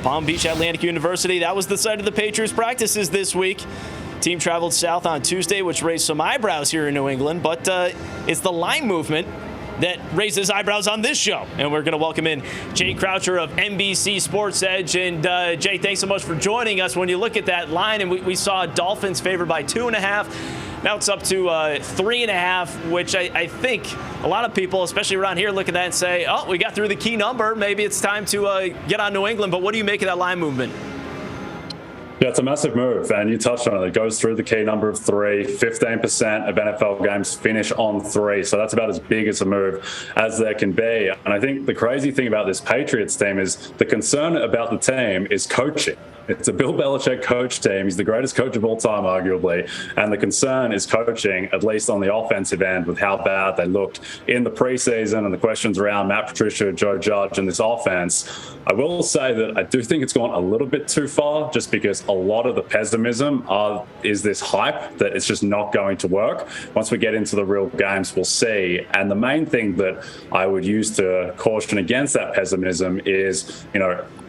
Palm Beach Atlantic University. That was the site of the Patriots practices this week. Team traveled south on Tuesday, which raised some eyebrows here in New England, but it's the line movement that raises eyebrows on this show. And we're going to welcome in Jay Croucher of NBC Sports Edge. And Jay, thanks so much for joining us. When you look at that line, and we saw Dolphins favored by 2.5. Now it's up to 3.5, which I think a lot of people, especially around here, look at that and say, oh, we got through the key number. Maybe it's time to get on New England. But what do you make of that line movement? Yeah, it's a massive move, and you touched on it. It goes through the key number of 3. 15% of NFL games finish on 3, so that's about as big as a move as there can be. And I think the crazy thing about this Patriots team is the concern about the team is coaching. It's a Bill Belichick coach team. He's the greatest coach of all time, arguably. And the concern is coaching, at least on the offensive end, with how bad they looked in the preseason and the questions around Matt Patricia, Joe Judge, and this offense. I will say that I do think it's gone a little bit too far, just because a lot of the pessimism is this hype that it's just not going to work. Once we get into the real games, we'll see. And the main thing that I would use to caution against that pessimism is,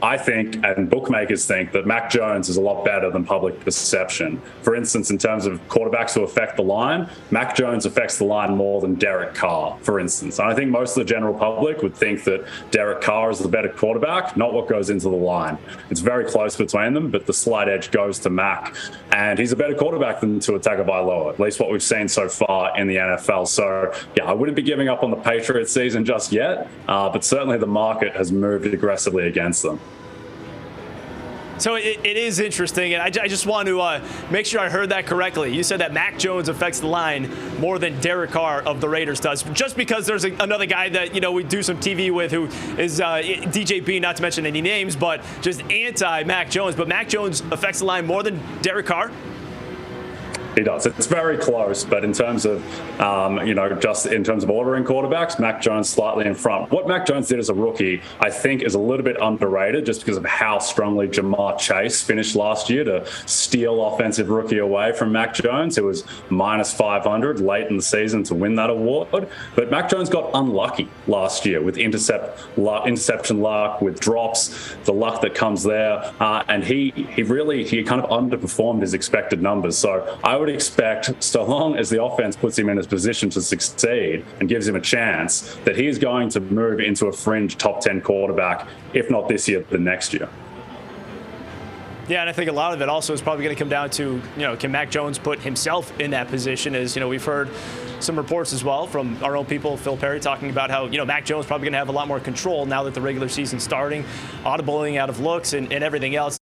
I think, and bookmakers think, that Mac Jones is a lot better than public perception. For instance, in terms of quarterbacks who affect the line, Mac Jones affects the line more than Derek Carr, for instance. And I think most of the general public would think that Derek Carr is the better quarterback, not what goes into the line. It's very close between them, but the slight edge goes to Mac. And he's a better quarterback than Tua Tagovailoa, at least what we've seen so far in the NFL. So, yeah, I wouldn't be giving up on the Patriots season just yet, but certainly the market has moved aggressively against them. So it is interesting, and I just want to make sure I heard that correctly. You said that Mac Jones affects the line more than Derek Carr of the Raiders does, just because there's another guy that we do some TV with who is DJB, not to mention any names, but just anti-Mac Jones. But Mac Jones affects the line more than Derek Carr? He does. It's very close, but in terms of, just in terms of ordering quarterbacks, Mac Jones slightly in front. What Mac Jones did as a rookie, I think, is a little bit underrated, just because of how strongly Jamar Chase finished last year to steal offensive rookie away from Mac Jones, who was minus 500 late in the season to win that award. But Mac Jones got unlucky last year with interception luck, with drops, the luck that comes there, and he kind of underperformed his expected numbers. So I would expect, so long as the offense puts him in a position to succeed and gives him a chance, that he is going to move into a fringe top 10 quarterback, if not this year, the next year. Yeah, and I think a lot of it also is probably going to come down to, can Mac Jones put himself in that position? As, we've heard some reports as well from our own people, Phil Perry, talking about how, Mac Jones probably going to have a lot more control now that the regular season's starting, audibling out of looks and everything else.